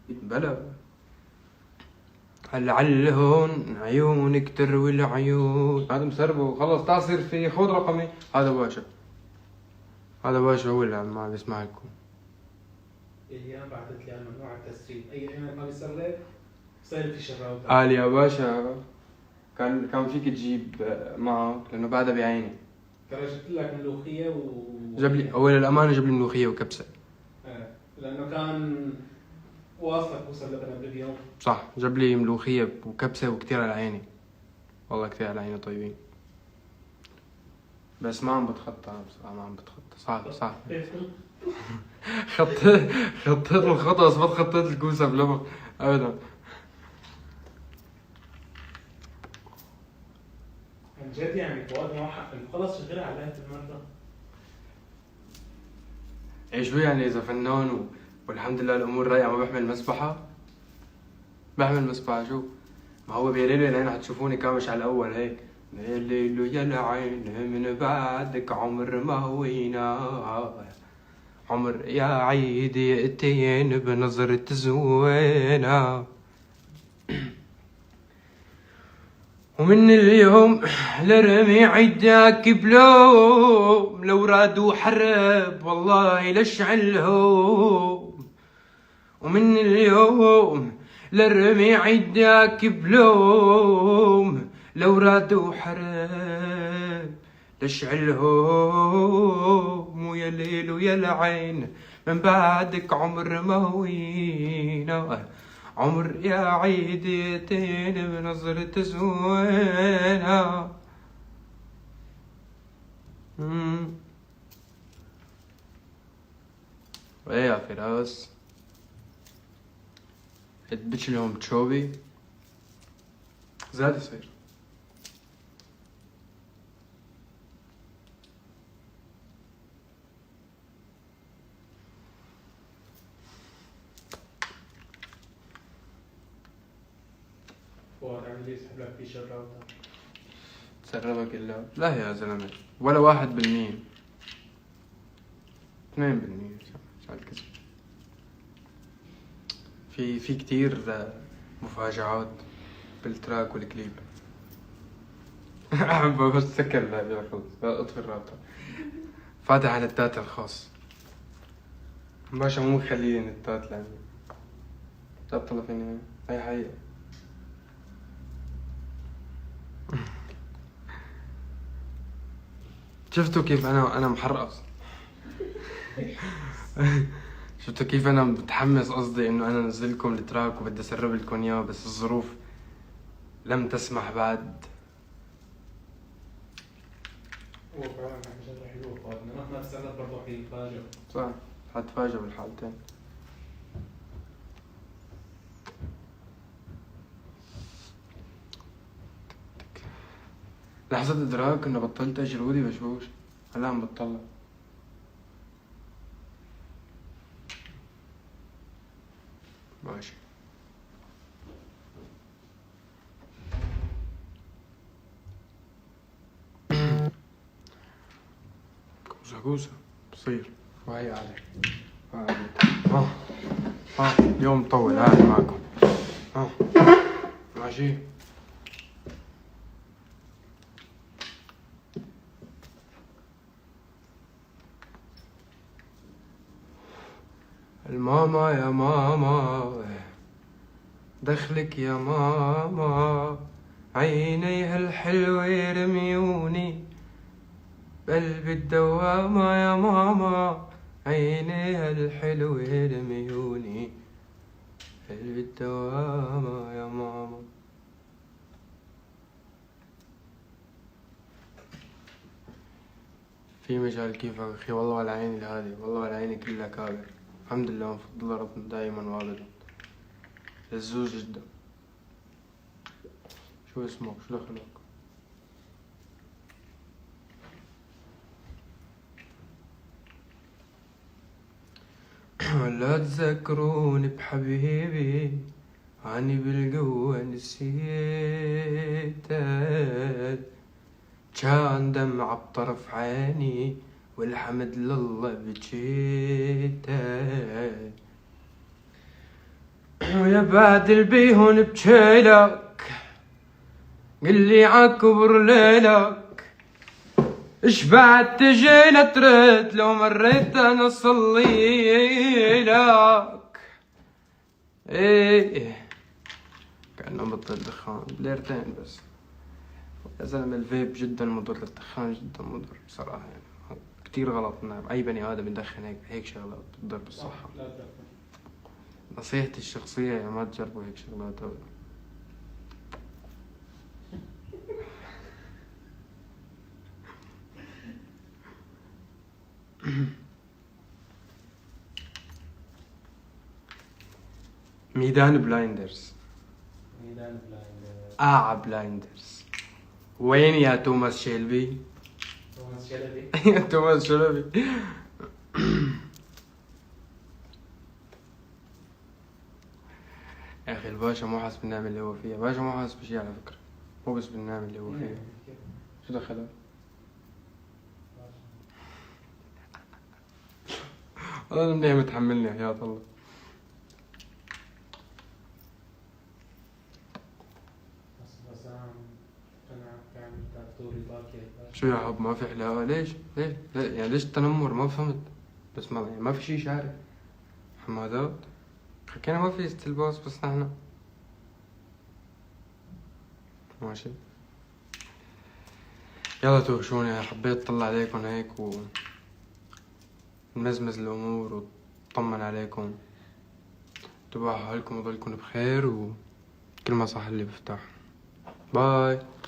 بلا هون عيونك تروي العيون. هذا مسربه خلص. تعال صير في خذ رقمي. هذا باشا، هذا باشا هو اللي عم بيسمع لكم. ايام بعثت لي عن ممنوع التسريب، اي ايميل ما بيسرب صار في شراوطه. قال يا باشا كان فيك تجيب معك لانه بعدها بعيني. ترى جبت لك ملوخيه جاب لي اول الامانه، جاب لي ملوخيه وكبسه. لانه كان واصلك وصل لبنان باليوم. صح، جاب لي ملوخيه وكبسه وكتير على عيني، والله كتير على عيني طيبين. بس ما عم بتخطى انا بصراحه، ما عم بتخطى. صعب خطيت الخطأ بس ما خطيت الكوسه بلبن ابدا. عن جد يعني فؤاد معه حق، خلص شغال على المرة. ايش شو يعني اذا فنان والحمد لله الامور رايقه ما بحمل مسبحه؟ بحمل مسبحه شو؟ ما هو بيليلو لين حتشوفوني كامش على الاول هيك. ليلو يا العين من بعدك عمر ما هوينا، عمر يا عيدي اتين بنظرة زوينة. ومن اليوم لرمي عداك بلوم، لو رادوا حرب والله لشعلهم. ومن اليوم لرمي عداك بلوم، لو رادوا حرب لشعلهم. ويا ليل ويا العين من بعدك عمر ما هوينا، عمر يا عيدتين بنظرة زوينة. ايه يا فراس، تبتش لهم تشوبي زاد يصير. فؤاد عمل يسحب لك في شراوطه. تسربك الا لا يا زلمه، ولا 1%، 2%. شو الكذب؟ في كتير مفاجآت بالتراك والكليب. عم بس سكر لا خلص اطفي الرابطة. فاتح على التات الخاص باشا، مو مخليه التات لاني لا بطلع فيني هاي حقيقة. شفتوا كيف انا محرقص؟ شفتوا كيف انا متحمس؟ قصدي انه انا انزلكم التراك وبدي اسرب لكم اياه، بس الظروف لم تسمح بعد. هو فعلا كان شغله حلوه فؤاد، نحن نفسنا برضه حيتفاجئ. صح، حتفاجئ بالحالتين. لحظة إدراك إنه بطلت أجرودي بشوش، هلا عم بطلع. ماشي. كوسة بصير. وهي قاعدة اليوم مطول قاعد معكم. ماشي. الماما يا ماما دخلك يا ماما، عينيها الحلوة رميوني بقلب الدوامة يا ماما، عينيها الحلوة رميوني قلب الدوامة يا ماما. في مجال كيفك أخي؟ والله على عيني الهادي، والله على عيني كلها كابر. الحمد لله وفضل ربنا دائما وابدا. لزوز جدا. شو اسمك؟ شو دخلك؟ ولا تذكروني بحبيبي، عني بالقوة نسيتك، كان دمع بطرف عيني والحمد لله بجيتك. ويا بادل بيهن بجيلك، قلي عكبر ليلك، اش بعد تجي لترد لو مريت انا صلي لك. ايه كأنه بطل دخان بليرتين بس. يا زلمة الفيب جدا مضر، الدخان جدا مضر بصراحة يعني. كتير غلط انه اي بني ادم يدخن هيك شغلات بتضر بالصحة. لا تدخن. نصيحتي الشخصية يعني ما تجربوا هيك شغلات أبدا. ميدان بلايندرز. ميدان بلايندر. بلايندرز. وين يا توماس شيلبي؟ توماس شلبي. توماس شيلبي. يا اخي الباشا مو حاسس بالنعمة اللي هو فيها، باشا مو حاسس بشي على فكرة، مو بس بالنعمة اللي هو فيها. شو دخله؟ والله منيح متحملني حياة الله. بس انا بعمل دكتوري باكر. شو يا حب ما في حلاوة؟ ليش يعني ليش التنمر؟ ما فهمت. بس ما يعني ما في شي شارع حمادات، حكينا ما في استلباس بس نحن ماشي. يلا توحشوني، حبيت اطلع عليكم هيك ونمزمز الامور وطمن عليكم، تبعوا حالكم وضلكم بخير، وكل ما صح اللي بفتح. باي.